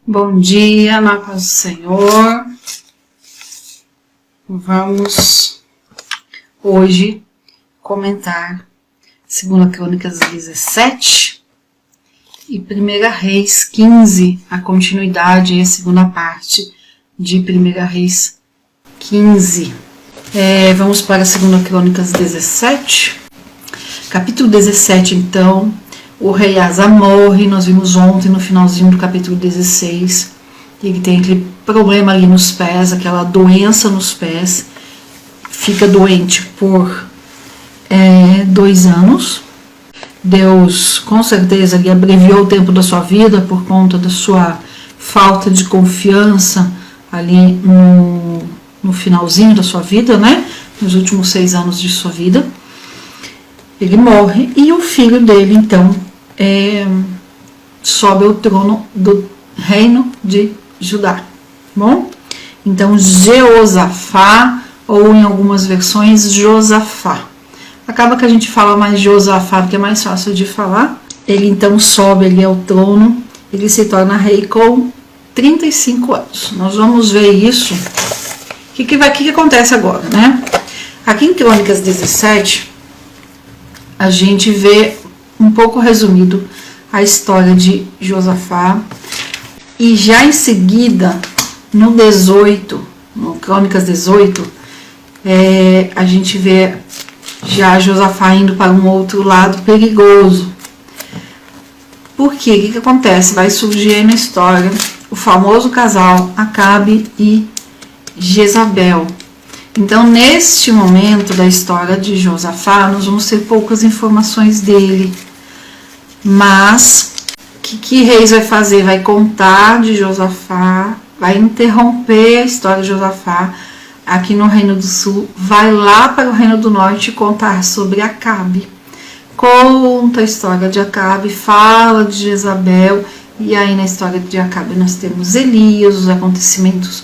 Bom dia, na paz do Senhor. Vamos hoje comentar 2 Crônicas 17 e 1 Reis 15, a continuidade e a segunda parte de 1 Reis 15. Vamos para 2 Crônicas 17. Capítulo 17, então. O rei Asa morre, nós vimos ontem no finalzinho do capítulo 16, ele tem aquele problema ali nos pés, aquela doença nos pés, fica doente por 2 anos. Deus com certeza lhe abreviou o tempo da sua vida por conta da sua falta de confiança ali no finalzinho da sua vida, né? Nos últimos 6 anos de sua vida. Ele morre e o filho dele, então, sobe ao trono do reino de Judá. Bom? Então, Jeosafá, ou em algumas versões, Josafá. Acaba que a gente fala mais Josafá, porque é mais fácil de falar. Ele, então, sobe ali ao trono, ele se torna rei com 35 anos. Nós vamos ver isso. O que acontece agora, né? Aqui em Crônicas 17... a gente vê um pouco resumido a história de Josafá, e já em seguida, no 18, no Crônicas 18, a gente vê já Josafá indo para um outro lado perigoso. Por quê? O que acontece? Vai surgir aí na história o famoso casal Acabe e Jezabel. Então, neste momento da história de Josafá, nós vamos ter poucas informações dele. Mas, o que Reis vai fazer? Vai contar de Josafá, vai interromper a história de Josafá aqui no Reino do Sul, vai lá para o Reino do Norte contar sobre Acabe. Conta a história de Acabe, fala de Jezabel, e aí na história de Acabe nós temos Elias, os acontecimentos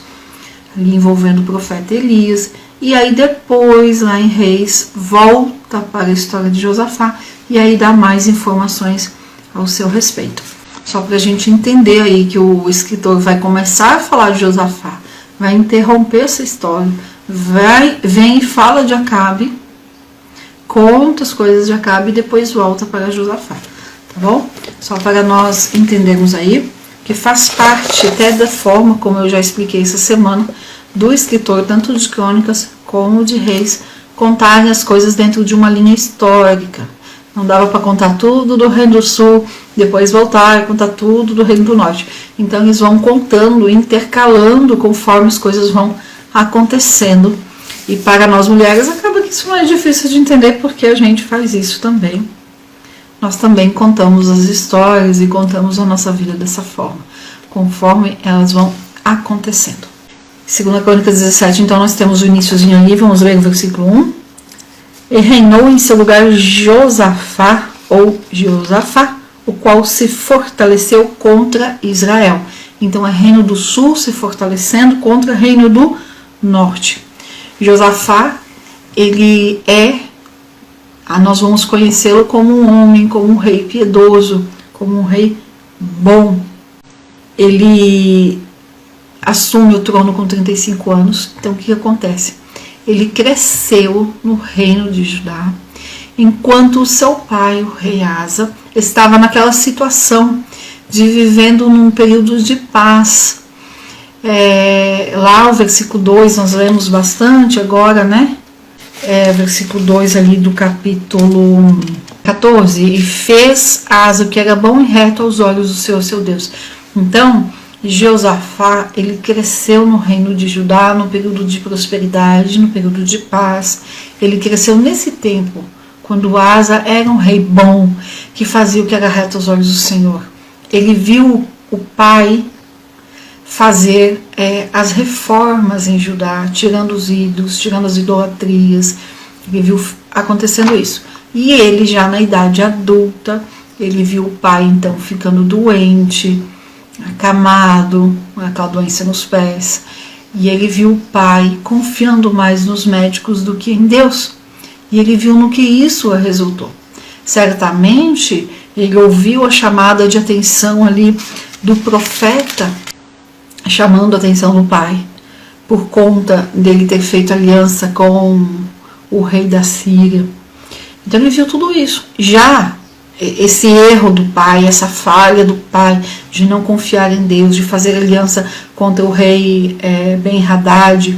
ali envolvendo o profeta Elias. E aí depois, lá em Reis, volta para a história de Josafá e aí dá mais informações ao seu respeito. Só para a gente entender aí que o escritor vai começar a falar de Josafá, vai interromper essa história, vem e fala de Acabe, conta as coisas de Acabe e depois volta para Josafá, tá bom? Só para nós entendermos aí, que faz parte até da forma, como eu já expliquei essa semana, do escritor, tanto de crônicas como de reis, contarem as coisas dentro de uma linha histórica. Não dava para contar tudo do Reino do Sul, depois voltar e contar tudo do Reino do Norte. Então eles vão contando, intercalando conforme as coisas vão acontecendo. E para nós mulheres acaba que isso não é difícil de entender, porque a gente faz isso também. Nós também contamos as histórias e contamos a nossa vida dessa forma, conforme elas vão acontecendo. 2 Crônicas 17, então nós temos o iniciozinho ali, vamos ler o versículo 1. E reinou em seu lugar Josafá, ou Jeosafá, o qual se fortaleceu contra Israel. Então é Reino do Sul se fortalecendo contra Reino do Norte. Josafá, ele nós vamos conhecê-lo como um homem, como um rei piedoso, como um rei bom. Ele assume o trono com 35 anos. Então o que acontece? Ele cresceu no reino de Judá, enquanto o seu pai, o rei Asa, estava naquela situação de vivendo num período de paz. Lá o versículo 2 nós lemos bastante agora, né? Versículo 2 ali do capítulo 14, e fez Asa o que era bom e reto aos olhos do Senhor, seu Deus. Então, Jeosafá, ele cresceu no reino de Judá, no período de prosperidade, no período de paz. Ele cresceu nesse tempo, quando Asa era um rei bom, que fazia o que era reto aos olhos do Senhor. Ele viu o pai fazer as reformas em Judá, tirando os ídolos, tirando as idolatrias. Ele viu acontecendo isso. E ele, já na idade adulta, ele viu o pai, então, ficando doente, acamado, aquela doença nos pés, e ele viu o pai confiando mais nos médicos do que em Deus, e ele viu no que isso resultou. Certamente ele ouviu a chamada de atenção ali do profeta chamando a atenção do pai, por conta dele ter feito aliança com o rei da Síria. Então ele viu tudo isso. Já esse erro do pai, essa falha do pai de não confiar em Deus, de fazer aliança contra o rei Ben-Hadad,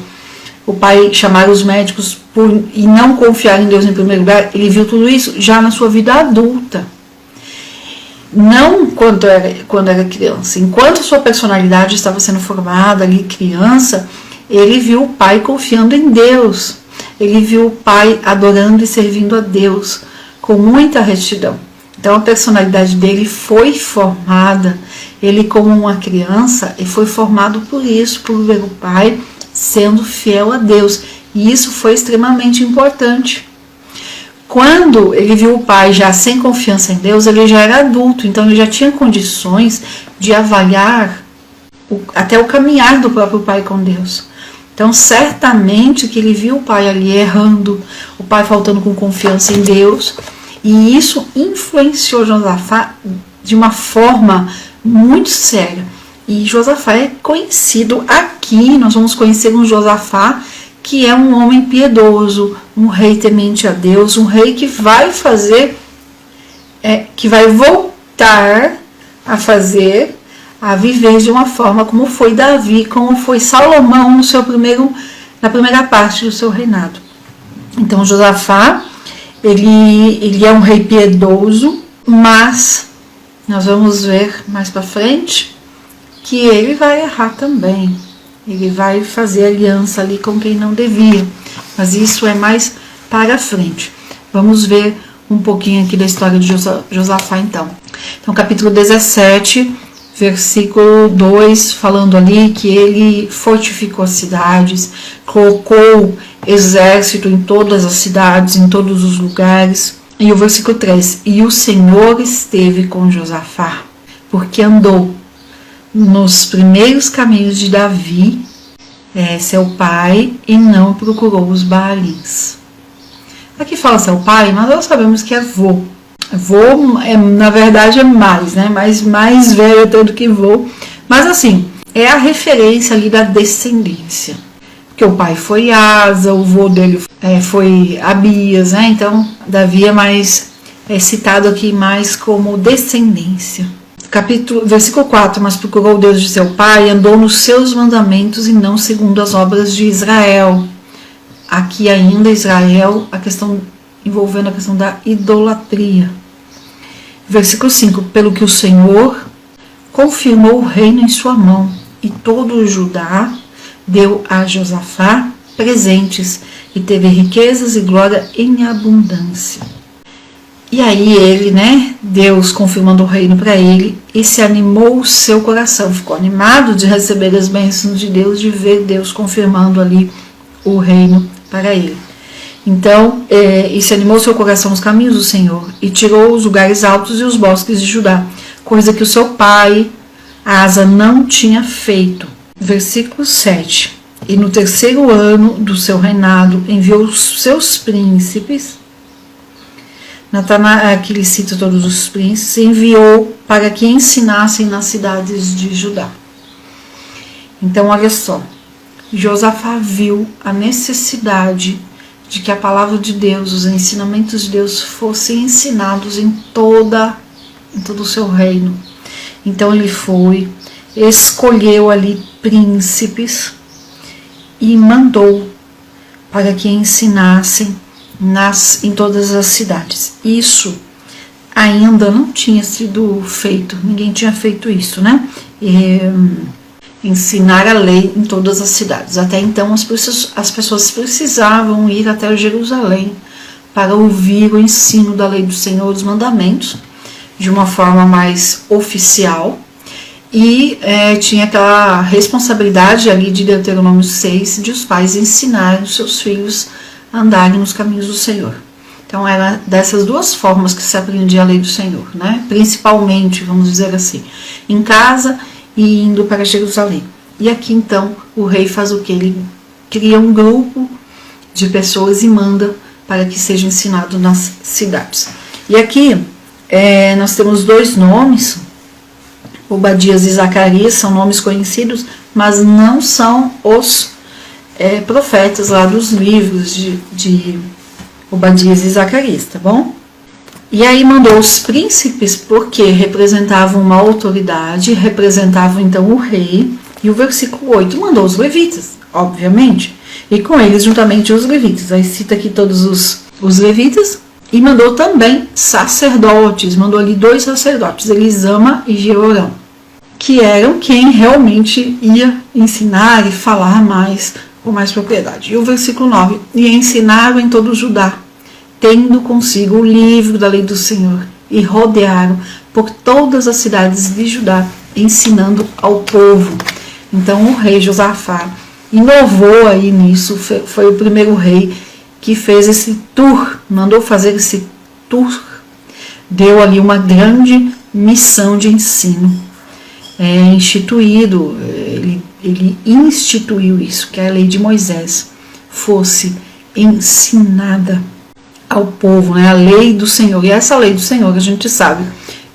o pai chamar os médicos e não confiar em Deus em primeiro lugar, ele viu tudo isso já na sua vida adulta. Não quando era criança. Enquanto sua personalidade estava sendo formada ali criança, ele viu o pai confiando em Deus. Ele viu o pai adorando e servindo a Deus com muita retidão. Então a personalidade dele foi formada. Ele, como uma criança, ele foi formado por isso, por ver o pai sendo fiel a Deus. E isso foi extremamente importante. Quando ele viu o pai já sem confiança em Deus, ele já era adulto, então ele já tinha condições de avaliar até o caminhar do próprio pai com Deus. Então, certamente que ele viu o pai ali errando, o pai faltando com confiança em Deus, e isso influenciou Josafá de uma forma muito séria. E Josafá é conhecido aqui, nós vamos conhecer um Josafá que é um homem piedoso, um rei temente a Deus, um rei que vai fazer, que vai voltar a viver de uma forma como foi Davi, como foi Salomão na primeira parte do seu reinado. Então Josafá, ele é um rei piedoso, mas nós vamos ver mais para frente que ele vai errar também. Ele vai fazer aliança ali com quem não devia. Mas isso é mais para frente. Vamos ver um pouquinho aqui da história de Josafá então. Então capítulo 17, versículo 2, falando ali que ele fortificou as cidades, colocou exército em todas as cidades, em todos os lugares. E o versículo 3, e o Senhor esteve com Josafá, porque andou nos primeiros caminhos de Davi, seu pai, e não procurou os Baalins. Aqui fala seu pai, mas nós sabemos que é vô. Vô, na verdade, é mais, né? Mais velho até do que vô. Mas assim, é a referência ali da descendência. Porque o pai foi Asa, o vô dele foi Abias, né? Então, Davi é citado aqui mais como descendência. Versículo 4, mas procurou o Deus de seu pai, andou nos seus mandamentos e não segundo as obras de Israel. Aqui ainda Israel, envolvendo a questão da idolatria. Versículo 5, pelo que o Senhor confirmou o reino em sua mão, e todo o Judá deu a Josafá presentes, e teve riquezas e glória em abundância. E aí ele, Deus confirmando o reino para ele, e se animou o seu coração, ficou animado de receber as bênçãos de Deus, de ver Deus confirmando ali o reino para ele. Então, e se animou o seu coração nos caminhos do Senhor, e tirou os lugares altos e os bosques de Judá, coisa que o seu pai, Asa, não tinha feito. Versículo 7, e no 3º ano do seu reinado, enviou os seus príncipes, aqui ele cita todos os príncipes, enviou para que ensinassem nas cidades de Judá. Então, olha só, Josafá viu a necessidade de que a palavra de Deus, os ensinamentos de Deus fossem ensinados em todo o seu reino. Então ele escolheu ali príncipes e mandou para que ensinassem em todas as cidades. Isso ainda não tinha sido feito, ninguém tinha feito isso, ensinar a lei em todas as cidades. Até então as pessoas precisavam ir até Jerusalém para ouvir o ensino da lei do Senhor, dos mandamentos, de uma forma mais oficial, e tinha aquela responsabilidade ali de Deuteronômio 6, de os pais ensinarem os seus filhos andarem nos caminhos do Senhor. Então era dessas duas formas que se aprendia a lei do Senhor, principalmente, vamos dizer assim, em casa e indo para Jerusalém. E aqui então o rei faz o que? Ele cria um grupo de pessoas e manda para que seja ensinado nas cidades. E aqui nós temos dois nomes Obadias e Zacarias são nomes conhecidos, mas não são os profetas lá dos livros de Obadias e Zacarias, tá bom? E aí mandou os príncipes, porque representavam uma autoridade, representavam então o rei, e o versículo 8 mandou os levitas, obviamente, e com eles juntamente os levitas. Aí cita aqui todos os levitas, e mandou também sacerdotes, mandou ali 2 sacerdotes, Elisama e Jeorão, que eram quem realmente ia ensinar e falar mais com mais propriedade. E o versículo 9, e ensinaram em todo o Judá, tendo consigo o livro da lei do Senhor, e rodearam por todas as cidades de Judá, ensinando ao povo. Então o rei Josafá inovou aí nisso, foi o primeiro rei que fez esse tour, mandou fazer esse tour, deu ali uma grande missão de ensino, instituído, ele instituiu isso, que a lei de Moisés fosse ensinada ao povo, né? A lei do Senhor. E essa lei do Senhor, a gente sabe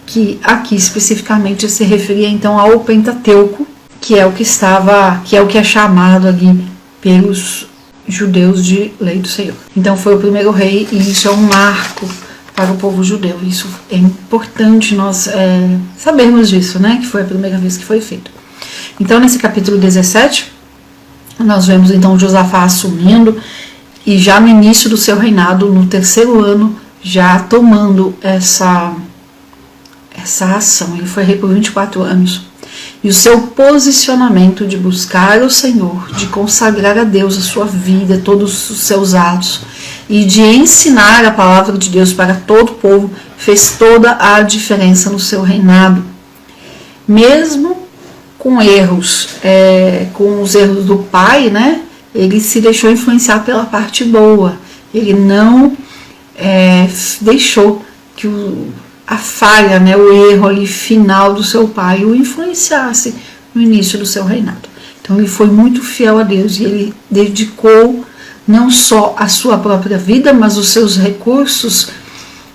que aqui especificamente se referia então ao Pentateuco, que é o que é chamado ali pelos judeus de lei do Senhor. Então foi o primeiro rei, e isso é um marco para o povo judeu. Isso é importante nós sabermos disso, né? Que foi a primeira vez que foi feito. Então nesse capítulo 17, nós vemos então Josafá assumindo, e já no início do seu reinado, no 3º ano, já tomando essa ação. Ele foi rei por 24 anos. E o seu posicionamento de buscar o Senhor, de consagrar a Deus a sua vida, todos os seus atos, e de ensinar a palavra de Deus para todo o povo, fez toda a diferença no seu reinado. Mesmo com erros, com os erros do pai, né? Ele se deixou influenciar pela parte boa. Ele não deixou que a falha, né, o erro ali final do seu pai o influenciasse no início do seu reinado. Então ele foi muito fiel a Deus, e ele dedicou não só a sua própria vida, mas os seus recursos,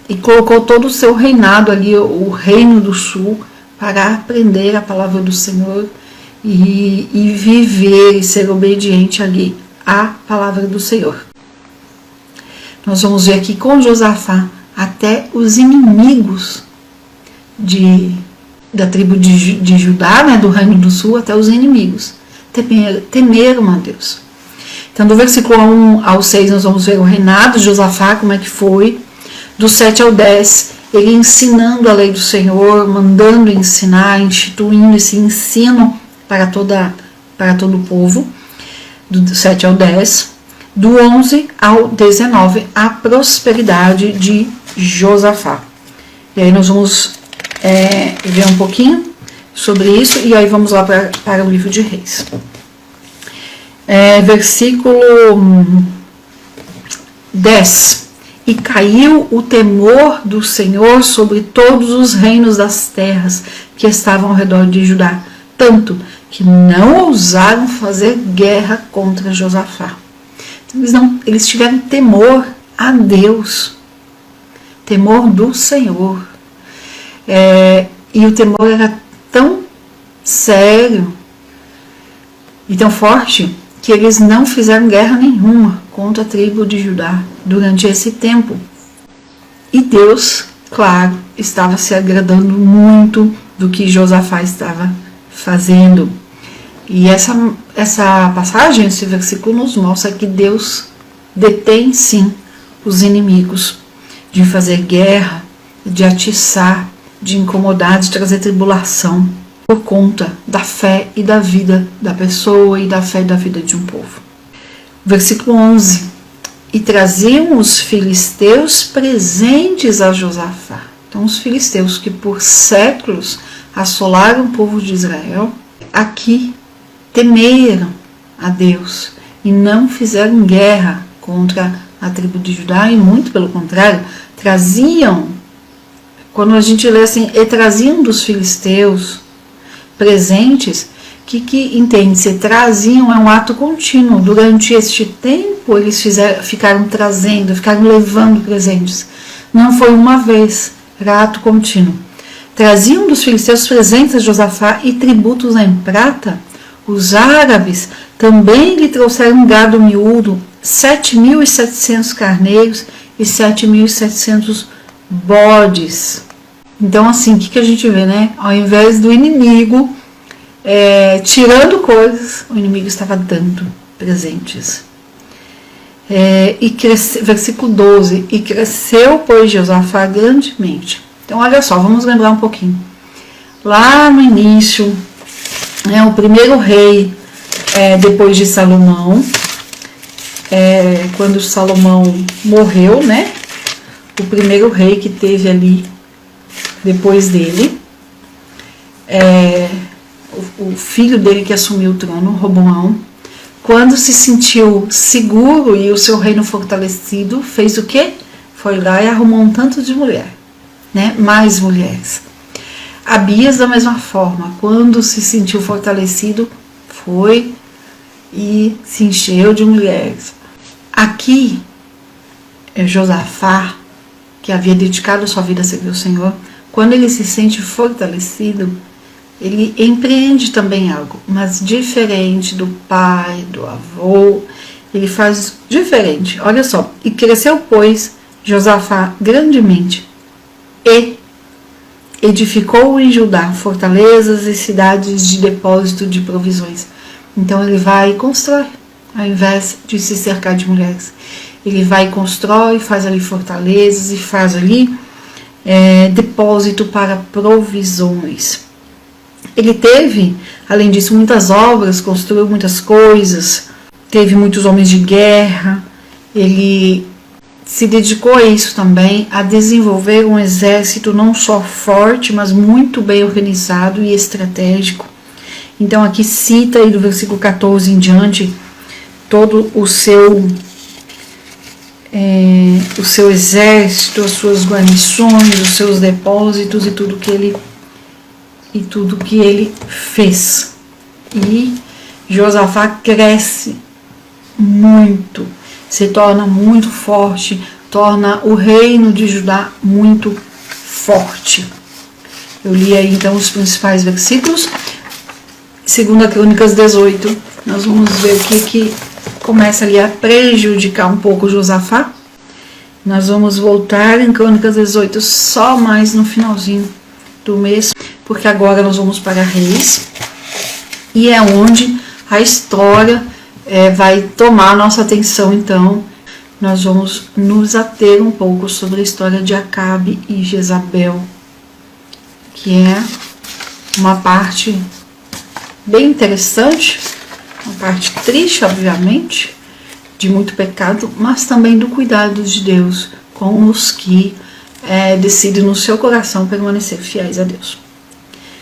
e colocou todo o seu reinado ali, o reino do sul, para aprender a palavra do Senhor e viver e ser obediente ali à palavra do Senhor. Nós vamos ver aqui com Josafá, até os inimigos da tribo de Judá, né, do reino do sul, até os inimigos temeram a Deus. Então do versículo 1 ao 6 nós vamos ver o reinado de Josafá, como é que foi. Do 7 ao 10, ele ensinando a lei do Senhor, mandando ensinar, instituindo esse ensino para todo o povo, do 7 ao 10, do 11 ao 19, a prosperidade de Josafá. E aí nós vamos ver um pouquinho sobre isso, e aí vamos lá para o livro de Reis. Versículo 10. E caiu o temor do Senhor sobre todos os reinos das terras que estavam ao redor de Judá, tanto que não ousaram fazer guerra contra Josafá. Então, eles tiveram temor a Deus, temor do Senhor. E o temor era tão sério e tão forte que eles não fizeram guerra nenhuma contra a tribo de Judá durante esse tempo. E Deus, claro, estava se agradando muito do que Josafá estava fazendo. E essa passagem, esse versículo nos mostra que Deus detém sim os inimigos de fazer guerra, de atiçar, de incomodar, de trazer tribulação por conta da fé e da vida da pessoa e da fé e da vida de um povo. Versículo 11. E traziam os filisteus presentes a Josafá. Então os filisteus que por séculos assolaram o povo de Israel, aqui temeram a Deus e não fizeram guerra contra a tribo de Judá, e muito pelo contrário, traziam, quando a gente lê assim, e traziam dos filisteus presentes, que entende-se, traziam é um ato contínuo. Durante este tempo eles ficaram trazendo, ficaram levando presentes. Não foi uma vez, era ato contínuo. traziam dos filisteus presentes a Josafá e tributos em prata. Os árabes também lhe trouxeram gado miúdo, 7.700 carneiros e 7.700 bodes. Então, assim, o que a gente vê, né? Ao invés do inimigo tirando coisas, o inimigo estava dando presentes. Versículo 12, e cresceu, pois, Josafá grandemente. Então, olha só, vamos lembrar um pouquinho. Lá no início, o primeiro rei, depois de Salomão, quando Salomão morreu, né? O primeiro rei que teve ali, depois dele, o filho dele que assumiu o trono, Roboão, quando se sentiu seguro e o seu reino fortalecido, fez o quê? Foi lá e arrumou um tanto de mulher, né? Mais mulheres. Abias, da mesma forma, quando se sentiu fortalecido, foi e se encheu de mulheres. Aqui, Josafá, que havia dedicado sua vida a servir o Senhor, quando ele se sente fortalecido, ele empreende também algo, mas diferente do pai, do avô, ele faz diferente. Olha só, e cresceu, pois, Josafá grandemente, e edificou em Judá fortalezas e cidades de depósito de provisões. Então ele vai e constrói, ao invés de se cercar de mulheres. Ele vai e constrói, faz ali fortalezas e faz ali depósito para provisões. Ele teve, além disso, muitas obras, construiu muitas coisas, teve muitos homens de guerra. Ele se dedicou a isso também, a desenvolver um exército não só forte, mas muito bem organizado e estratégico. Então aqui cita aí do versículo 14 em diante todo o seu exército, as suas guarnições, os seus depósitos e tudo que ele fez. E Josafá cresce muito, se torna muito forte, torna o reino de Judá muito forte. Eu li aí então os principais versículos. 2 Crônicas 18, nós vamos ver o que começa ali a prejudicar um pouco Josafá. Nós vamos voltar em Crônicas 18 só mais no finalzinho do mês, porque agora nós vamos para Reis, e é onde a história vai tomar a nossa atenção. Então nós vamos nos ater um pouco sobre a história de Acabe e Jezabel, que é uma parte bem interessante, uma parte triste, obviamente, de muito pecado, mas também do cuidado de Deus com os que decidem no seu coração permanecer fiéis a Deus.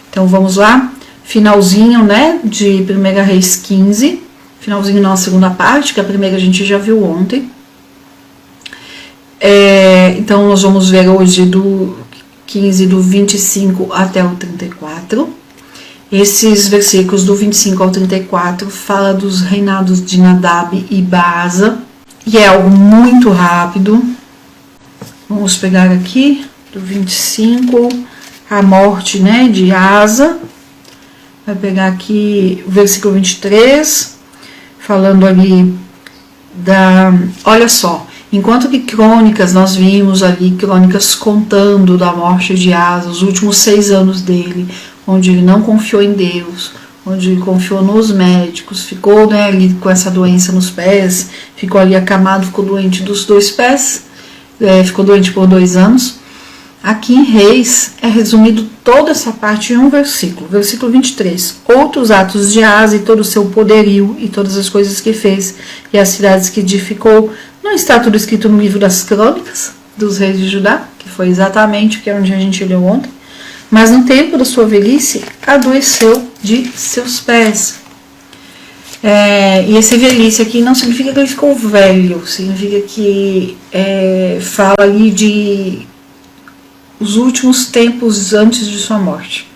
Então vamos lá, finalzinho, né, de 1 Reis 15, finalzinho na segunda parte, que a primeira a gente já viu ontem. Então nós vamos ver hoje do 15, do 25 até o 34. Esses versículos do 25 ao 34 fala dos reinados de Nadab e Baasa, e é algo muito rápido. Vamos pegar aqui do 25, a morte, né, de Asa. Vai pegar aqui o versículo 23, falando ali olha só, enquanto que Crônicas, nós vimos ali Crônicas contando da morte de Asa, os últimos 6 anos dele, onde ele não confiou em Deus, onde ele confiou nos médicos, ficou, né, ali com essa doença nos pés, ficou ali acamado, ficou doente dos 2 pés, ficou doente por 2 anos. Aqui em Reis é resumido toda essa parte em um versículo, versículo 23. Outros atos de Asa e todo o seu poderio e todas as coisas que fez e as cidades que edificou, não está tudo escrito no livro das Crônicas dos reis de Judá, que foi exatamente o que onde a gente leu ontem. Mas no tempo da sua velhice, adoeceu de seus pés. E esse velhice aqui não significa que ele ficou velho, significa que fala ali de os últimos tempos antes de sua morte.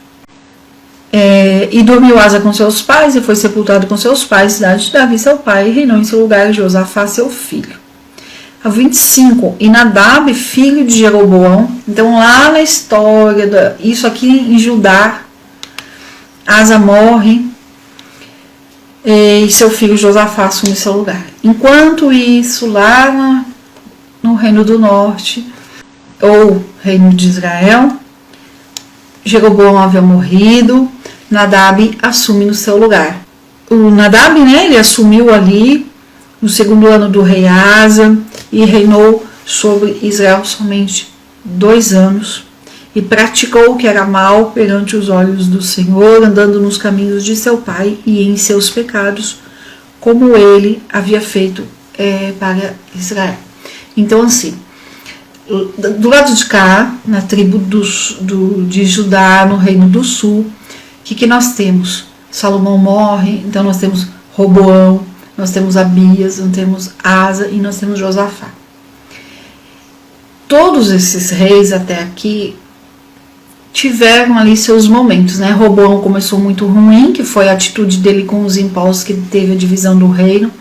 E dormiu Asa com seus pais, e foi sepultado com seus pais, cidade de Davi seu pai, e reinou em seu lugar Josafá seu filho. a 25, e Nadab, filho de Jeroboão. Então lá na história, isso aqui em Judá, Asa morre e seu filho Josafá assume seu lugar. Enquanto isso, lá no Reino do Norte, ou Reino de Israel, Jeroboão havia morrido, Nadab assume no seu lugar. O Nadab, né, ele assumiu ali no segundo ano do rei Asa e reinou sobre Israel somente 2 anos e praticou o que era mal perante os olhos do Senhor, andando nos caminhos de seu pai e em seus pecados, como ele havia feito para Israel. Então, assim, do lado de cá, na tribo de Judá, no Reino do Sul, o que nós temos? Salomão morre, então nós temos Roboão, nós temos Abias, nós temos Asa e nós temos Josafá. Todos esses reis até aqui tiveram ali seus momentos, né? Roboão começou muito ruim, que foi a atitude dele com os impostos, que teve a divisão do reino.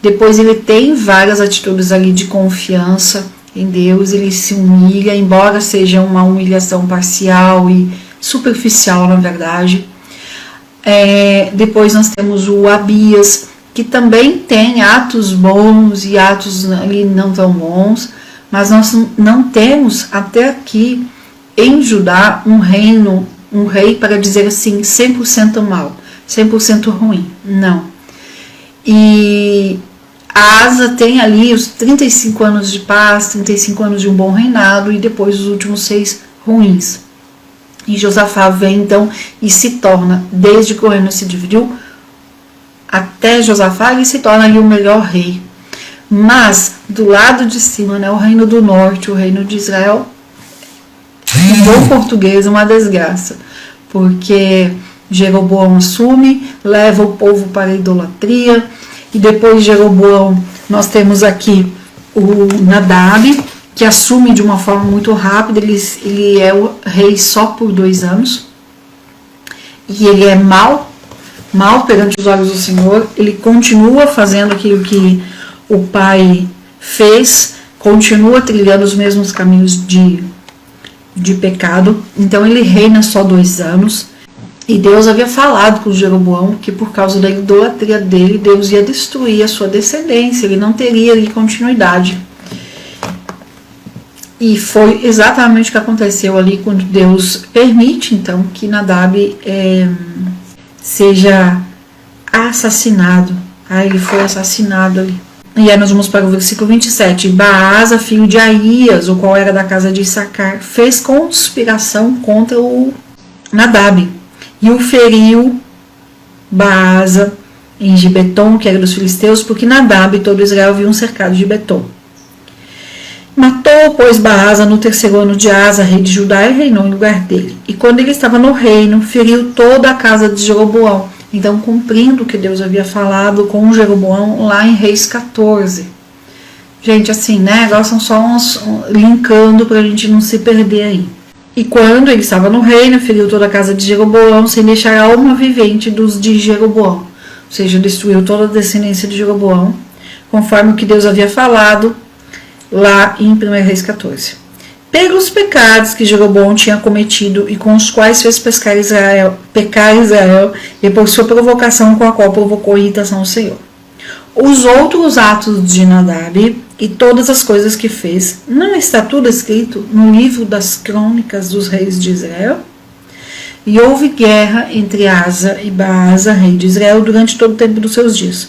Depois ele tem várias atitudes ali de confiança em Deus, ele se humilha, embora seja uma humilhação parcial e superficial, na verdade. Depois nós temos o Abias, que também tem atos bons e atos ali não tão bons, mas nós não temos até aqui em Judá um rei para dizer assim 100% mal, 100% ruim, não. E Asa tem ali os 35 anos de paz, 35 anos de um bom reinado e depois os últimos 6 ruins. E Josafá vem então e se torna, desde que o reino se dividiu até Josafá, ele se torna ali o melhor rei. Mas do lado de cima, né, o reino do norte, o reino de Israel, em bom português, uma desgraça, porque Jeroboão assume, leva o povo para a idolatria, e depois de Jeroboão nós temos aqui o Nadab, que assume de uma forma muito rápida, ele é o rei só por 2 anos, e ele é mal perante os olhos do Senhor, ele continua fazendo aquilo que o pai fez, continua trilhando os mesmos caminhos de pecado, então ele reina só 2 anos, e Deus havia falado com Jeroboão que por causa da idolatria dele, Deus ia destruir a sua descendência, ele não teria ali continuidade. E foi exatamente o que aconteceu ali quando Deus permite, então, que Nadab seja assassinado. Ele foi assassinado ali. E aí nós vamos para o versículo 27. Baasa, filho de Aías, o qual era da casa de Issacar, fez conspiração contra o Nadab e o feriu Baasa em Gibeton, que era dos filisteus, porque Nadab e todo Israel haviam cercado Gibeton. Matou, pois, Baasa no 3º ano de Asa, rei de Judá, e reinou em lugar dele. E quando ele estava no reino, feriu toda a casa de Jeroboão. Então, cumprindo o que Deus havia falado com Jeroboão lá em Reis 14. Gente, assim, né? Agora são só uns linkando para a gente não se perder aí. E quando ele estava no reino, feriu toda a casa de Jeroboão, sem deixar alma vivente dos de Jeroboão. Ou seja, destruiu toda a descendência de Jeroboão, conforme o que Deus havia falado lá em 1 Reis 14. Pelos pecados que Jeroboão tinha cometido e com os quais fez pecar Israel, e por sua provocação com a qual provocou a irritação do Senhor. Os outros atos de Nadab e todas as coisas que fez, não está tudo escrito no livro das crônicas dos reis de Israel? E houve guerra entre Asa e Baasa, rei de Israel, durante todo o tempo dos seus dias.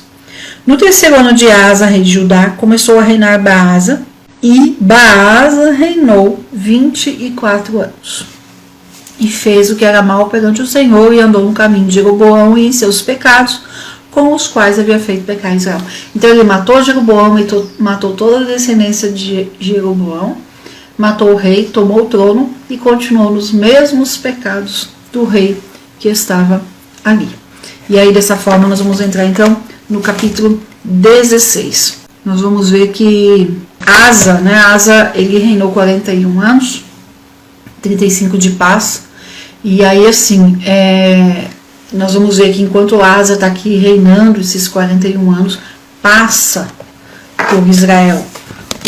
No 3º ano de Asa, rei de Judá, começou a reinar Baasa, e Baasa reinou 24 anos. E fez o que era mal perante o Senhor, e andou no caminho de Jeroboão e em seus pecados, com os quais havia feito pecar Israel. Então ele matou Jeroboão, matou toda a descendência de Jeroboão, matou o rei, tomou o trono e continuou nos mesmos pecados do rei que estava ali. E aí dessa forma nós vamos entrar então no capítulo 16. Nós vamos ver que Asa, né? Asa, ele reinou 41 anos, 35 de paz. E aí assim, nós vamos ver que enquanto Asa está aqui reinando esses 41 anos, passa por Israel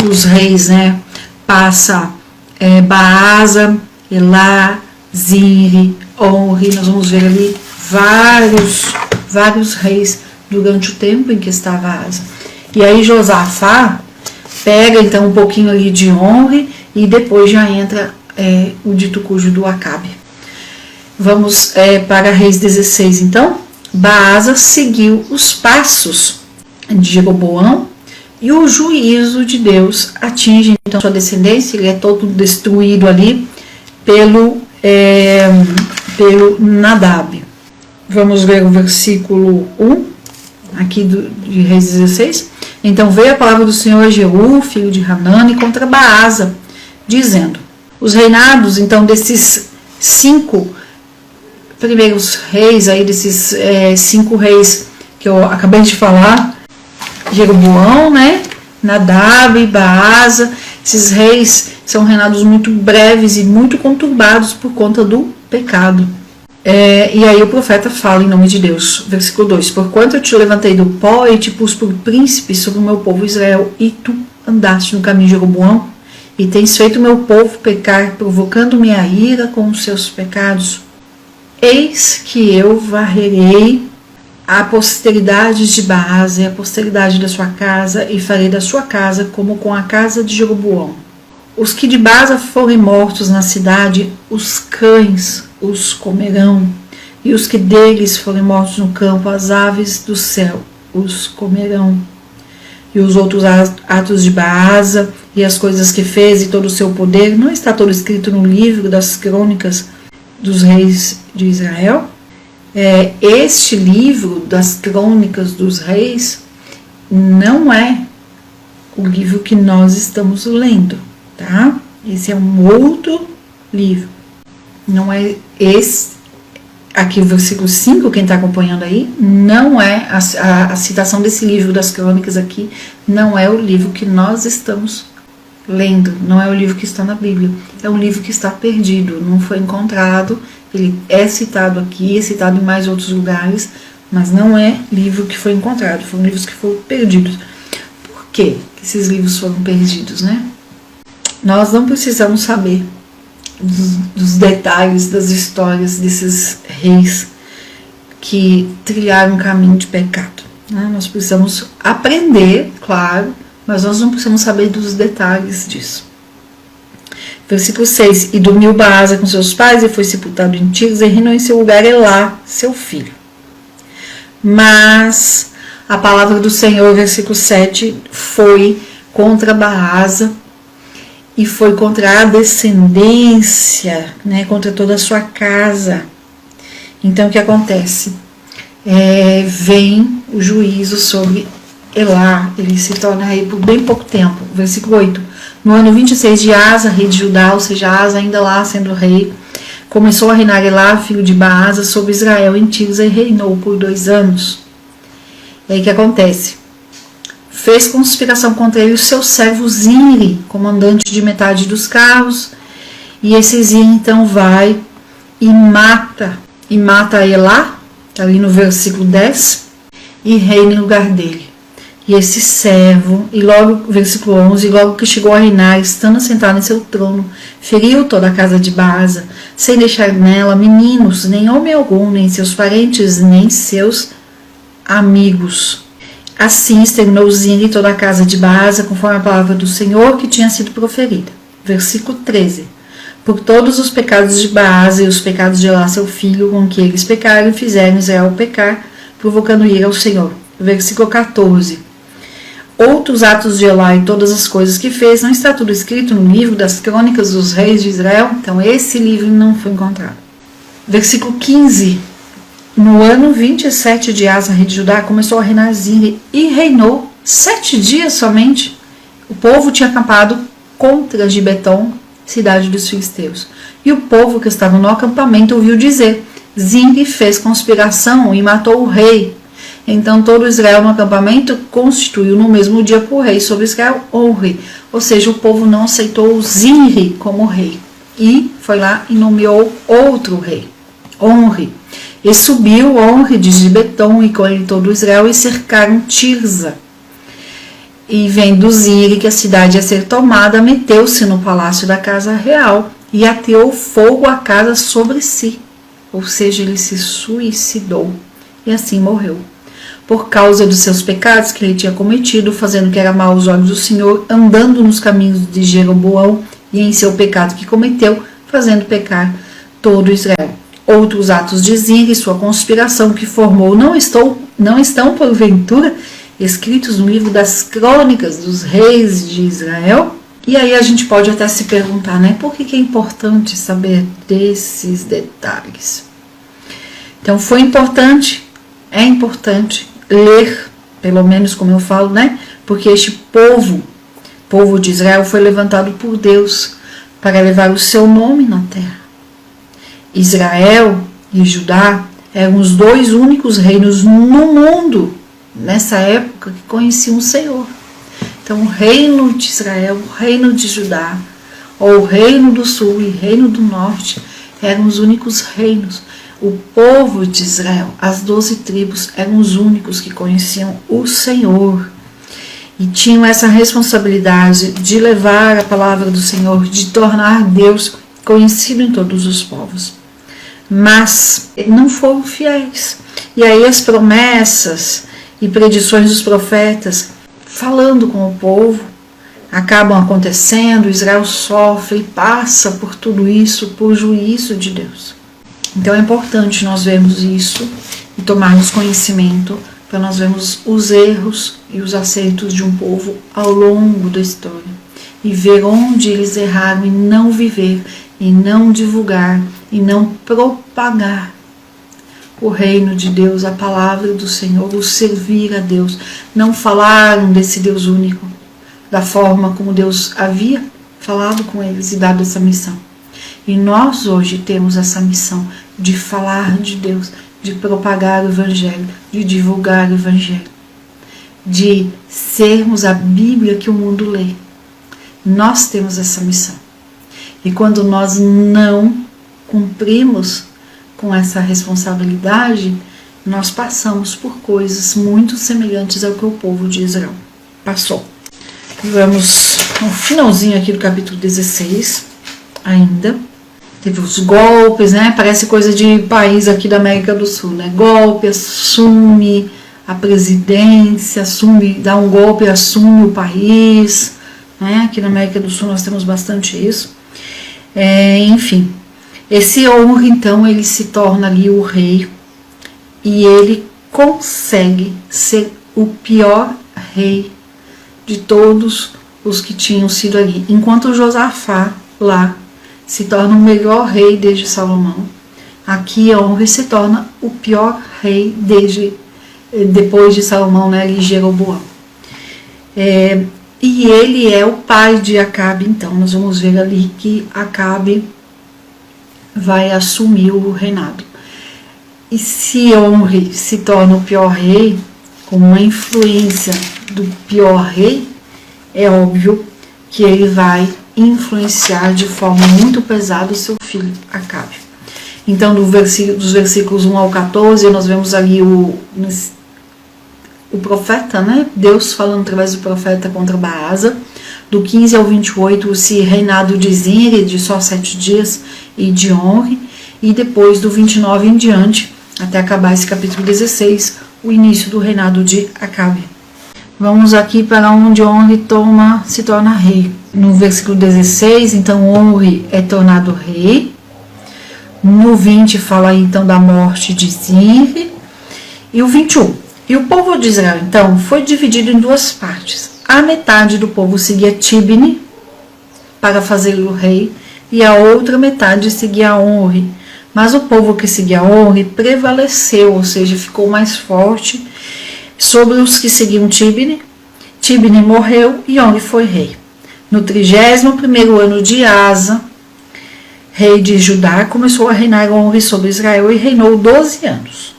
os reis, né? Passa Baasa, Elá, Zinri, Onri. Nós vamos ver ali vários reis durante o tempo em que estava Asa. E aí Josafá pega então um pouquinho ali de Onri e depois já entra o dito cujo do Acabe. Vamos para Reis 16 então. Baasa seguiu os passos de Jeroboão e o juízo de Deus atinge então sua descendência. Ele é todo destruído ali pelo Nadab. Vamos ver o versículo 1 aqui de Reis 16. Então veio a palavra do Senhor a Jeú, filho de Hanani, contra Baasa, dizendo: os reinados então desses 5 primeiros reis aí, desses 5 reis que eu acabei de falar, Jeroboão, né, Nadab, Baasa, esses reis são reinados muito breves e muito conturbados por conta do pecado. E aí o profeta fala em nome de Deus, versículo 2: porquanto eu te levantei do pó e te pus por príncipe sobre o meu povo Israel, e tu andaste no caminho de Jeroboão, e tens feito o meu povo pecar, provocando minha ira com os seus pecados, eis que eu varrerei a posteridade de Baasa e a posteridade da sua casa, e farei da sua casa como com a casa de Jeroboão. Os que de Baasa forem mortos na cidade, os cães os comerão, e os que deles forem mortos no campo, as aves do céu os comerão. E os outros atos de Baasa, e as coisas que fez, e todo o seu poder, não está todo escrito no livro das crônicas dos reis de Israel? Este livro das crônicas dos reis não é o livro que nós estamos lendo, tá? Esse é um outro livro. Não é esse, aqui o versículo 5, quem está acompanhando aí, não é a citação desse livro das crônicas aqui, não é o livro que nós estamos lendo, não é o livro que está na Bíblia, é um livro que está perdido, não foi encontrado, ele é citado aqui, é citado em mais outros lugares, mas não é livro que foi encontrado, foram livros que foram perdidos. Por que esses livros foram perdidos, né? Nós não precisamos saber dos detalhes das histórias desses reis que trilharam um caminho de pecado, né? Nós precisamos aprender, claro, mas nós não precisamos saber dos detalhes disso. Versículo 6: e dormiu Baasa com seus pais e foi sepultado em Tirza, e reinou em seu lugar Elá, seu filho. Mas a palavra do Senhor, versículo 7, foi contra Baasa e foi contra a descendência, né, contra toda a sua casa. Então o que acontece? Vem o juízo sobre Elá, ele se torna rei por bem pouco tempo. Versículo 8: no ano 26 de Asa, rei de Judá, ou seja, Asa ainda lá sendo rei, começou a reinar Elá, filho de Baasa, sobre Israel em Tirza, e reinou por 2 anos. E aí o que acontece? Fez conspiração contra ele o seu servo Zinri, comandante de metade dos carros, e esse Zinri então vai e mata Elá, ali no versículo 10, e reina em lugar dele. E esse servo, e logo, versículo 11, logo que chegou a reinar, estando sentado em seu trono, feriu toda a casa de Baasa, sem deixar nela meninos, nem homem algum, nem seus parentes, nem seus amigos. Assim exterminou Zinri toda a casa de Baasa, conforme a palavra do Senhor que tinha sido proferida. Versículo 13. Por todos os pecados de Baasa e os pecados de Elá, seu filho, com que eles pecaram, fizeram Israel pecar, provocando ira ao Senhor. Versículo 14. Outros atos de Elá e todas as coisas que fez, não está tudo escrito no livro das crônicas dos reis de Israel? Então esse livro não foi encontrado. Versículo 15. No ano 27 de Asa, rei de Judá, começou a reinar Zinri e reinou 7 dias somente. O povo tinha acampado contra Gibeton, cidade dos filisteus. E o povo que estava no acampamento ouviu dizer: Zinri fez conspiração e matou o rei. Então todo Israel no acampamento constituiu no mesmo dia por rei sobre Israel Onri. Ou seja, o povo não aceitou Zinri como rei. E foi lá e nomeou outro rei, Onri. E subiu Onri de Gibeton e com ele todo Israel e cercaram Tirza. E vendo Zimri que a cidade ia ser tomada, meteu-se no palácio da casa real e ateou fogo à casa sobre si. Ou seja, ele se suicidou e assim morreu. Por causa dos seus pecados que ele tinha cometido, fazendo o que era mal aos olhos do Senhor, andando nos caminhos de Jeroboão e em seu pecado que cometeu, fazendo pecar todo Israel. Outros atos de Zimri e sua conspiração que formou não estão porventura escritos no livro das crônicas dos reis de Israel? E aí a gente pode até se perguntar, né? Por que é importante saber desses detalhes? Então é importante ler, pelo menos como eu falo, né? Porque este povo de Israel foi levantado por Deus para levar o seu nome na terra. Israel e Judá eram os dois únicos reinos no mundo, nessa época, que conheciam o Senhor. Então, o reino de Israel, o reino de Judá, ou o reino do sul e o reino do norte, eram os únicos reinos. O povo de Israel, as 12 tribos, eram os únicos que conheciam o Senhor. E tinham essa responsabilidade de levar a palavra do Senhor, de tornar Deus conhecido em todos os povos. Mas não foram fiéis. E aí as promessas e predições dos profetas, falando com o povo, acabam acontecendo. Israel sofre e passa por tudo isso, por juízo de Deus. Então é importante nós vermos isso e tomarmos conhecimento para nós vermos os erros e os acertos de um povo ao longo da história e ver onde eles erraram e não viver, e não divulgar, e não propagar o reino de Deus, a palavra do Senhor, o servir a Deus. Não falaram desse Deus único, da forma como Deus havia falado com eles e dado essa missão. E nós hoje temos essa missão de falar de Deus, de propagar o Evangelho, de divulgar o Evangelho, de sermos a Bíblia que o mundo lê. Nós temos essa missão. E quando nós não cumprimos com essa responsabilidade, nós passamos por coisas muito semelhantes ao que o povo de Israel passou. Vamos no finalzinho aqui do capítulo 16, ainda. Teve os golpes, né? Parece coisa de país aqui da América do Sul, né? Golpe, assume a presidência, dá um golpe, assume o país, né? Aqui na América do Sul nós temos bastante isso. Enfim, esse Omri, então, ele se torna ali o rei e ele consegue ser o pior rei de todos os que tinham sido ali. Enquanto Josafá, lá, se torna o melhor rei desde Salomão, aqui Omri se torna o pior rei depois de Salomão, né, ali Jeroboão. E ele é o pai de Acabe, então nós vamos ver ali que Acabe vai assumir o reinado. E se Omri se torna o pior rei, com uma influência do pior rei, é óbvio que ele vai influenciar de forma muito pesada o seu filho Acabe. Então, dos versículos 1 ao 14, nós vemos ali o profeta, né? Deus falando através do profeta contra Baasa. Do 15 ao 28, esse reinado de Zimri, de só 7 dias, e de Omri. E depois, do 29 em diante, até acabar esse capítulo 16, o início do reinado de Acabe. Vamos aqui para onde Omri se torna rei. No versículo 16, então, Omri é tornado rei. No 20, fala aí, então, da morte de Zimri. E o 21. E o povo de Israel, então, foi dividido em duas partes. A metade do povo seguia Tibni para fazê-lo rei, e a outra metade seguia Omri. Mas o povo que seguia Omri prevaleceu, ou seja, ficou mais forte sobre os que seguiam Tibni. Tibni morreu e Omri foi rei. No 31º ano de Asa, rei de Judá, começou a reinar Omri sobre Israel e reinou 12 anos.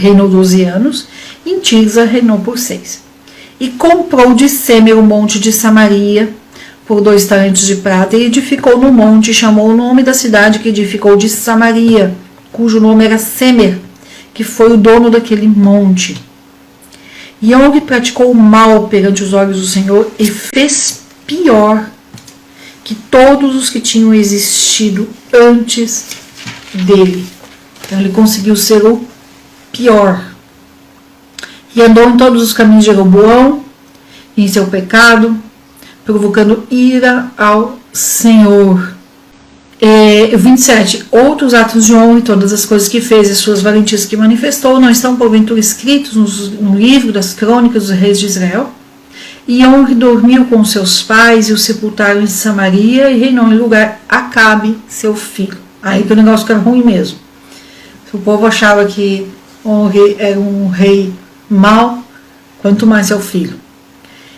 Reinou 12 anos, em Tirza reinou por 6. E comprou de Semer o monte de Samaria por 2 talentos de prata, e edificou no monte, e chamou o nome da cidade que edificou de Samaria, cujo nome era Semer, que foi o dono daquele monte. E Og praticou o mal perante os olhos do Senhor e fez pior que todos os que tinham existido antes dele. Então ele conseguiu ser o pior. E andou em todos os caminhos de Jeroboão, em seu pecado, provocando ira ao Senhor. 27. Outros atos de honra e todas as coisas que fez e suas valentias que manifestou não estão porventura escritos no livro das crônicas dos reis de Israel? E Honre dormiu com seus pais e o sepultaram em Samaria e reinou em lugar Acabe, seu filho. Aí que o negócio fica ruim mesmo. Se o povo achava que Honre era um rei mau, quanto mais seu filho.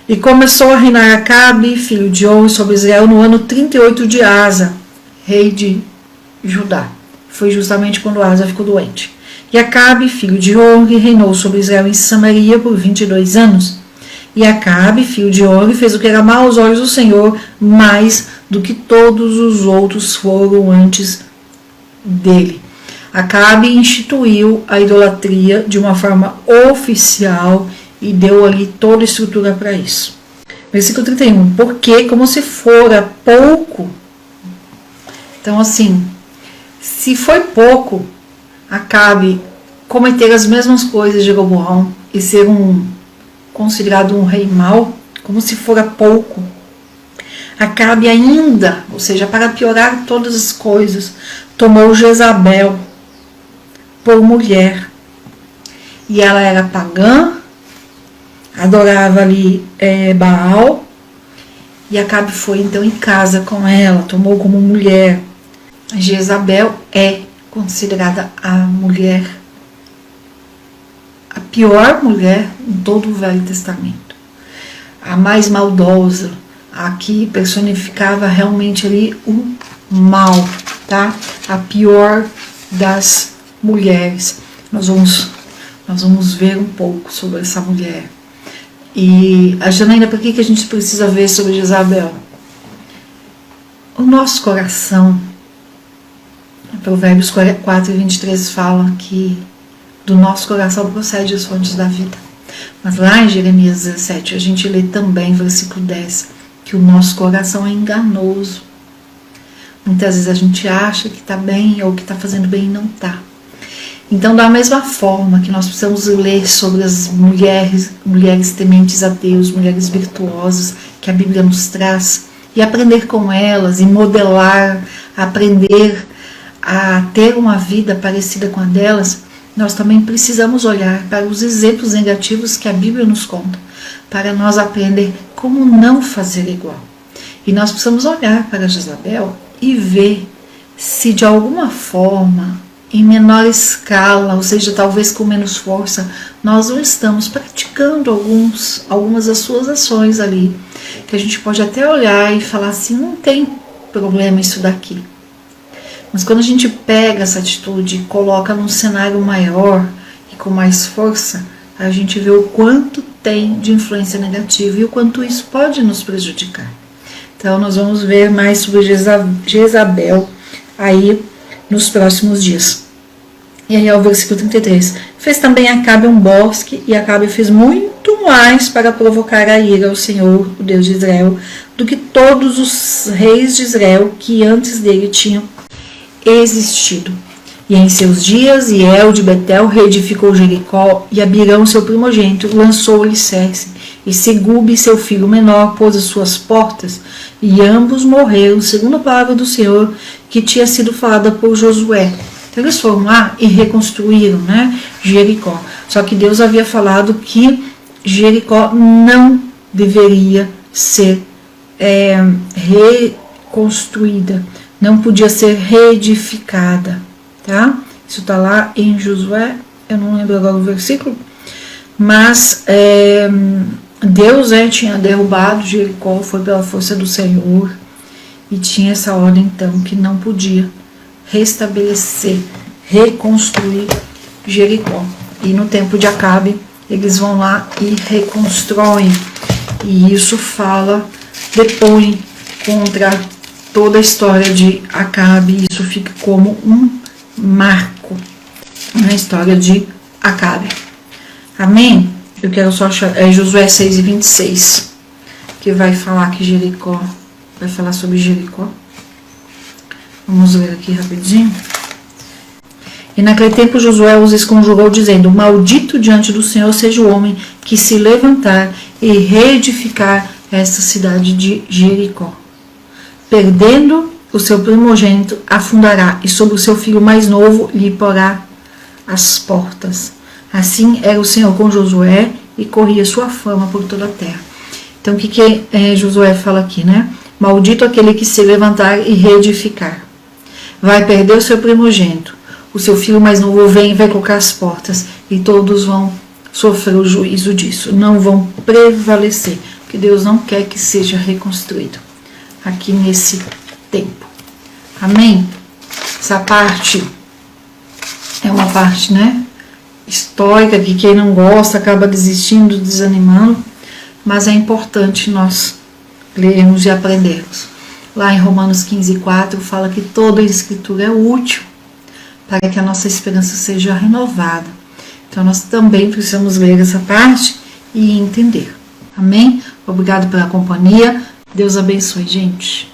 E começou a reinar Acabe, filho de Honre, sobre Israel no ano 38 de Asa, rei de Judá. Foi justamente quando Asa ficou doente. E Acabe, filho de Honre, reinou sobre Israel em Samaria por 22 anos. E Acabe, filho de Honre, fez o que era mal aos olhos do Senhor, mais do que todos os outros foram antes dele. Acabe instituiu a idolatria de uma forma oficial e deu ali toda a estrutura para isso. Versículo 31. Porque, como se fora pouco. Então, assim, se foi pouco, Acabe cometer as mesmas coisas de Jeroboão e ser considerado um rei mau, como se fora pouco. Acabe ainda, ou seja, para piorar todas as coisas, tomou Jezabel por mulher. E ela era pagã, adorava ali Baal, e Acabe foi então em casa com ela, tomou como mulher. Jezabel é considerada a mulher, a pior mulher em todo o Velho Testamento, a mais maldosa, a que personificava realmente ali o mal, tá? A pior das mulheres. Nós vamos ver um pouco sobre essa mulher. E a Janaína, por que a gente precisa ver sobre Jezabel? O nosso coração, Provérbios 4 e 23 fala que do nosso coração procede as fontes da vida. Mas lá em Jeremias 17 a gente lê também, versículo 10, que o nosso coração é enganoso. Muitas vezes a gente acha que está bem ou que está fazendo bem e não está. Então, da mesma forma que nós precisamos ler sobre as mulheres tementes a Deus, mulheres virtuosas que a Bíblia nos traz, e aprender com elas, e modelar, aprender a ter uma vida parecida com a delas, nós também precisamos olhar para os exemplos negativos que a Bíblia nos conta, para nós aprender como não fazer igual. E nós precisamos olhar para Jezabel e ver se de alguma forma, em menor escala, ou seja, talvez com menos força, nós não estamos praticando algumas das suas ações ali, que a gente pode até olhar e falar assim, não tem problema isso daqui. Mas quando a gente pega essa atitude e coloca num cenário maior e com mais força, a gente vê o quanto tem de influência negativa e o quanto isso pode nos prejudicar. Então nós vamos ver mais sobre Jezabel aí nos próximos dias. E aí é o versículo 33. Fez também Acabe um bosque, e Acabe fez muito mais para provocar a ira ao Senhor, o Deus de Israel, do que todos os reis de Israel que antes dele tinham existido. E em seus dias, Hiel de Betel reedificou Jericó, e Abirão, seu primogênito, lançou o alicerce, e Segube, seu filho menor, pôs as suas portas, e ambos morreram, segundo a palavra do Senhor, que tinha sido falada por Josué. Então eles foram lá e reconstruíram, Jericó. Só que Deus havia falado que Jericó não deveria ser reconstruída, não podia ser reedificada, tá? Isso está lá em Josué, eu não lembro agora o versículo, mas Deus tinha derrubado Jericó, foi pela força do Senhor, e tinha essa ordem então que não podia restabelecer, reconstruir Jericó. E no tempo de Acabe, eles vão lá e reconstroem. E isso depõe contra toda a história de Acabe. Isso fica como um marco na história de Acabe. Amém? Eu quero só achar, é Josué 6:26, que vai falar que Jericó, vai falar sobre Jericó. Vamos ler aqui rapidinho. E naquele tempo Josué os esconjurou, dizendo: maldito diante do Senhor seja o homem que se levantar e reedificar esta cidade de Jericó. Perdendo o seu primogênito, afundará, e sobre o seu filho mais novo lhe porá as portas. Assim era o Senhor com Josué, e corria sua fama por toda a terra. Então o que Josué fala aqui, né? Maldito aquele que se levantar e reedificar. Vai perder o seu primogênito. O seu filho mais novo vem e vai colocar as portas, e todos vão sofrer o juízo disso. Não vão prevalecer, porque Deus não quer que seja reconstruído aqui nesse tempo. Amém? Essa parte é uma parte, né, histórica, que quem não gosta acaba desistindo, desanimando, mas é importante nós lermos e aprendermos. Lá em Romanos 15:4 fala que toda a escritura é útil para que a nossa esperança seja renovada. Então nós também precisamos ler essa parte e entender. Amém? Obrigado pela companhia. Deus abençoe, gente.